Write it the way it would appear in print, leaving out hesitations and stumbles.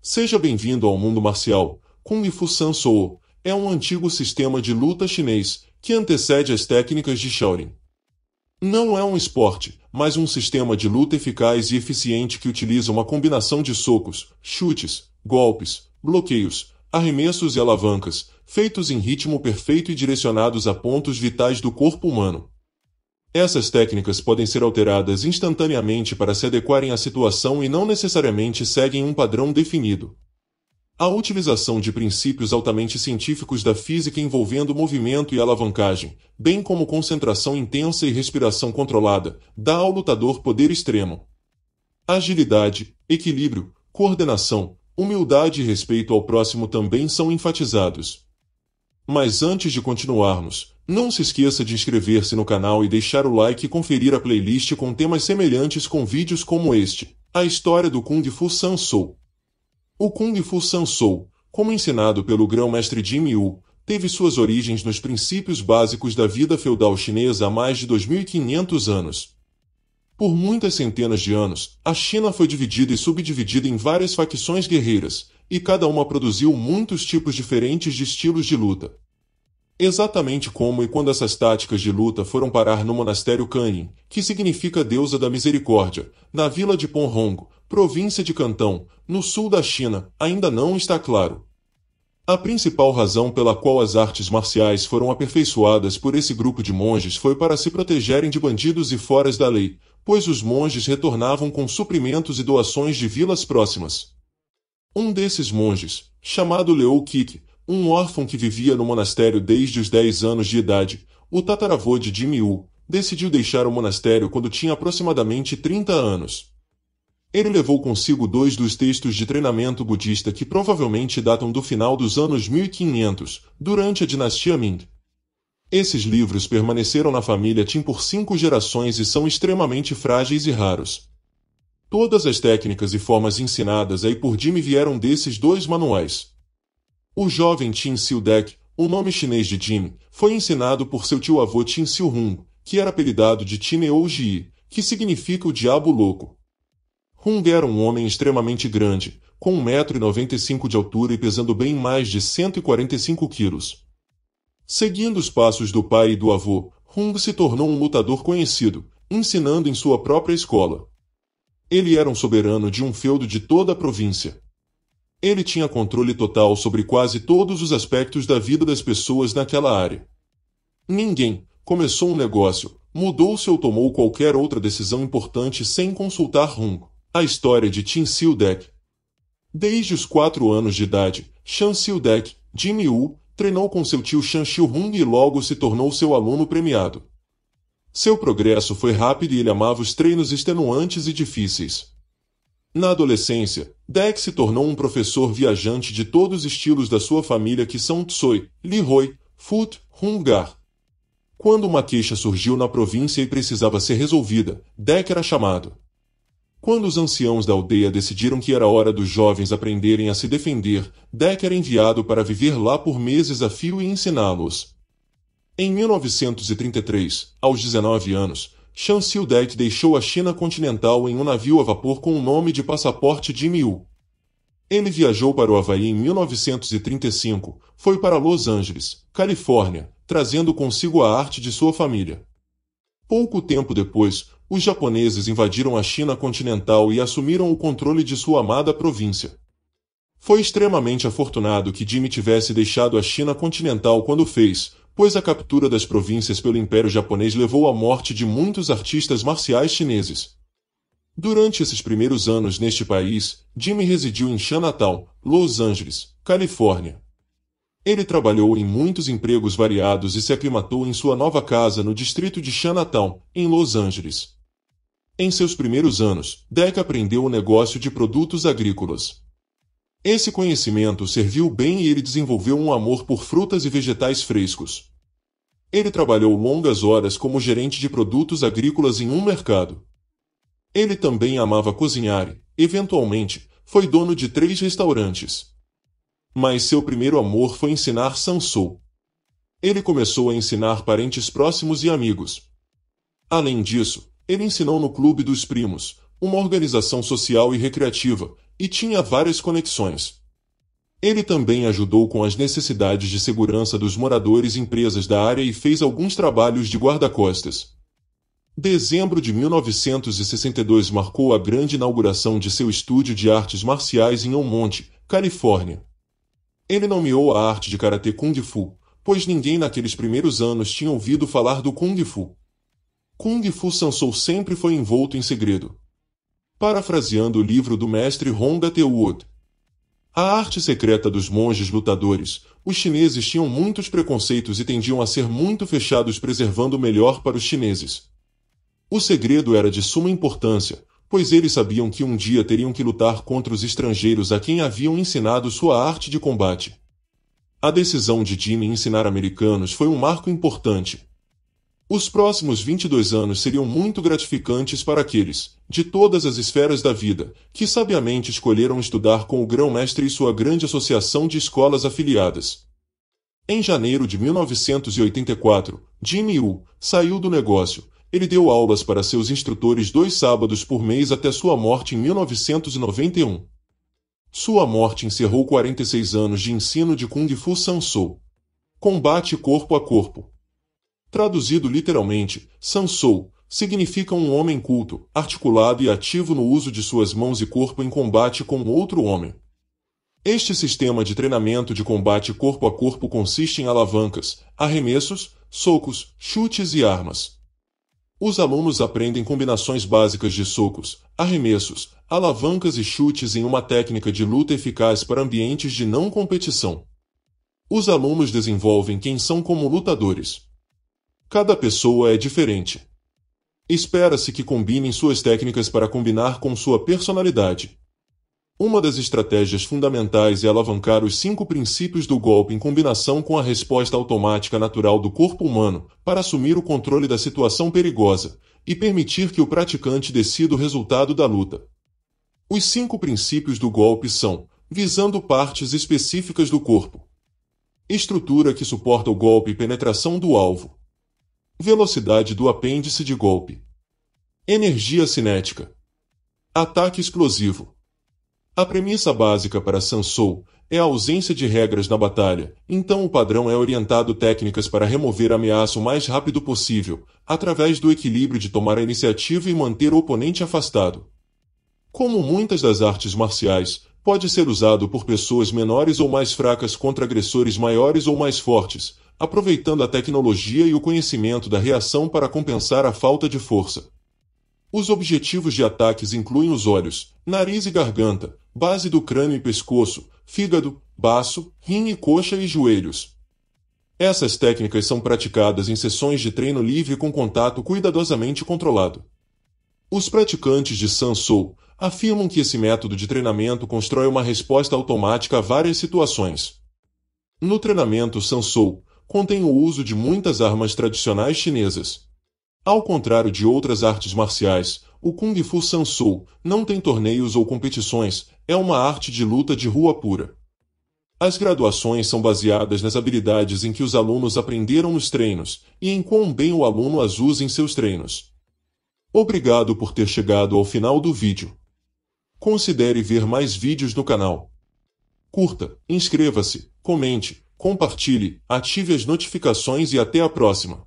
Seja bem-vindo ao mundo marcial. Kung Fu San Soo é um antigo sistema de luta chinês que antecede as técnicas de Shaolin. Não é um esporte, mas um sistema de luta eficaz e eficiente que utiliza uma combinação de socos, chutes, golpes, bloqueios, arremessos e alavancas, feitos em ritmo perfeito e direcionados a pontos vitais do corpo humano. Essas técnicas podem ser alteradas instantaneamente para se adequarem à situação e não necessariamente seguem um padrão definido. A utilização de princípios altamente científicos da física envolvendo movimento e alavancagem, bem como concentração intensa e respiração controlada, dá ao lutador poder extremo. Agilidade, equilíbrio, coordenação, humildade e respeito ao próximo também são enfatizados. Mas antes de continuarmos, não se esqueça de inscrever-se no canal e deixar o like e conferir a playlist com temas semelhantes com vídeos como este, a história do Kung Fu San Soo. O Kung Fu San Soo, como ensinado pelo grão-mestre Jimmy Woo, teve suas origens nos princípios básicos da vida feudal chinesa há mais de 2.500 anos. Por muitas centenas de anos, a China foi dividida e subdividida em várias facções guerreiras, e cada uma produziu muitos tipos diferentes de estilos de luta. Exatamente como e quando essas táticas de luta foram parar no monastério Kanyin, que significa deusa da misericórdia, na vila de Ponhong, província de Cantão, no sul da China, ainda não está claro. A principal razão pela qual as artes marciais foram aperfeiçoadas por esse grupo de monges foi para se protegerem de bandidos e foras da lei, pois os monges retornavam com suprimentos e doações de vilas próximas. Um desses monges, chamado Liu Kik, um órfão que vivia no monastério desde os 10 anos de idade, o tataravô de Jimmy Woo, decidiu deixar o monastério quando tinha aproximadamente 30 anos. Ele levou consigo 2 dos textos de treinamento budista que provavelmente datam do final dos anos 1500, durante a dinastia Ming. Esses livros permaneceram na família Qin por 5 gerações e são extremamente frágeis e raros. Todas as técnicas e formas ensinadas aí por Jimmy vieram desses 2 manuais. O jovem Qin Xiu Dek, o nome chinês de Jimmy, foi ensinado por seu tio-avô Qin Xiu Hung, que era apelidado de Qin Eou Ji, que significa o diabo louco. Hung era um homem extremamente grande, com 1,95 m de altura e pesando bem mais de 145 quilos. Seguindo os passos do pai e do avô, Hung se tornou um lutador conhecido, ensinando em sua própria escola. Ele era um soberano de um feudo de toda a província. Ele tinha controle total sobre quase todos os aspectos da vida das pessoas naquela área. Ninguém começou um negócio, mudou-se ou tomou qualquer outra decisão importante sem consultar Hung. A história de Qin Xiu Dek. Desde os 4 anos de idade, Shan Xiu Dek, Jimmy Woo, treinou com seu tio Shan Xiu Hung e logo se tornou seu aluno premiado. Seu progresso foi rápido e ele amava os treinos extenuantes e difíceis. Na adolescência, Dek se tornou um professor viajante de todos os estilos da sua família que são Tsoi, Lihoi, Fut, Hungar. Quando uma queixa surgiu na província e precisava ser resolvida, Dek era chamado. Quando os anciãos da aldeia decidiram que era hora dos jovens aprenderem a se defender, Dek era enviado para viver lá por meses a fio e ensiná-los. Em 1933, aos 19 anos, Shan Xiu Dek deixou a China continental em um navio a vapor com o nome de passaporte Jimmy Woo. Ele viajou para o Havaí em 1935, foi para Los Angeles, Califórnia, trazendo consigo a arte de sua família. Pouco tempo depois, os japoneses invadiram a China continental e assumiram o controle de sua amada província. Foi extremamente afortunado que Jimmy tivesse deixado a China continental quando fez, pois a captura das províncias pelo Império Japonês levou à morte de muitos artistas marciais chineses. Durante esses primeiros anos neste país, Jimmy residiu em Chinatown, Los Angeles, Califórnia. Ele trabalhou em muitos empregos variados e se aclimatou em sua nova casa no distrito de Chinatown, em Los Angeles. Em seus primeiros anos, Dek aprendeu o negócio de produtos agrícolas. Esse conhecimento serviu bem e ele desenvolveu um amor por frutas e vegetais frescos. Ele trabalhou longas horas como gerente de produtos agrícolas em um mercado. Ele também amava cozinhar e, eventualmente, foi dono de 3 restaurantes. Mas seu primeiro amor foi ensinar San Soo. Ele começou a ensinar parentes próximos e amigos. Além disso, ele ensinou no Clube dos Primos, uma organização social e recreativa, e tinha várias conexões. Ele também ajudou com as necessidades de segurança dos moradores e empresas da área e fez alguns trabalhos de guarda-costas. Dezembro de 1962 marcou a grande inauguração de seu estúdio de artes marciais em Elmonte, Califórnia. Ele nomeou a arte de karatê Kung Fu, pois ninguém naqueles primeiros anos tinha ouvido falar do Kung Fu. Kung Fu Sansou sempre foi envolto em segredo. Parafraseando o livro do mestre Honga Tewood, a arte secreta dos monges lutadores, os chineses tinham muitos preconceitos e tendiam a ser muito fechados, preservando o melhor para os chineses. O segredo era de suma importância, pois eles sabiam que um dia teriam que lutar contra os estrangeiros a quem haviam ensinado sua arte de combate. A decisão de Jimmy em ensinar americanos foi um marco importante. Os próximos 22 anos seriam muito gratificantes para aqueles, de todas as esferas da vida, que sabiamente escolheram estudar com o grão-mestre e sua grande associação de escolas afiliadas. Em janeiro de 1984, Jimmy Wu saiu do negócio. Ele deu aulas para seus instrutores 2 sábados por mês até sua morte em 1991. Sua morte encerrou 46 anos de ensino de Kung Fu Sansou. Combate corpo a corpo. Traduzido literalmente, Sansou significa um homem culto, articulado e ativo no uso de suas mãos e corpo em combate com outro homem. Este sistema de treinamento de combate corpo a corpo consiste em alavancas, arremessos, socos, chutes e armas. Os alunos aprendem combinações básicas de socos, arremessos, alavancas e chutes em uma técnica de luta eficaz para ambientes de não competição. Os alunos desenvolvem quem são como lutadores. Cada pessoa é diferente. Espera-se que combinem suas técnicas para combinar com sua personalidade. Uma das estratégias fundamentais é alavancar os 5 princípios do golpe em combinação com a resposta automática natural do corpo humano, para assumir o controle da situação perigosa, e permitir que o praticante decida o resultado da luta. Os 5 princípios do golpe são: visando partes específicas do corpo, estrutura que suporta o golpe e penetração do alvo, velocidade do apêndice de golpe, energia cinética, ataque explosivo. A premissa básica para Sansou é a ausência de regras na batalha, então o padrão é orientado técnicas para remover a ameaça o mais rápido possível, através do equilíbrio de tomar a iniciativa e manter o oponente afastado. Como muitas das artes marciais, pode ser usado por pessoas menores ou mais fracas contra agressores maiores ou mais fortes, aproveitando a tecnologia e o conhecimento da reação para compensar a falta de força. Os objetivos de ataques incluem os olhos, nariz e garganta, base do crânio e pescoço, fígado, baço, rim e coxa e joelhos. Essas técnicas são praticadas em sessões de treino livre com contato cuidadosamente controlado. Os praticantes de Sansou afirmam que esse método de treinamento constrói uma resposta automática a várias situações. No treinamento Sansou, contém o uso de muitas armas tradicionais chinesas. Ao contrário de outras artes marciais, o Kung Fu Sansou não tem torneios ou competições, é uma arte de luta de rua pura. As graduações são baseadas nas habilidades em que os alunos aprenderam nos treinos, e em quão bem o aluno as usa em seus treinos. Obrigado por ter chegado ao final do vídeo. Considere ver mais vídeos no canal. Curta, inscreva-se, comente, compartilhe, ative as notificações e até a próxima.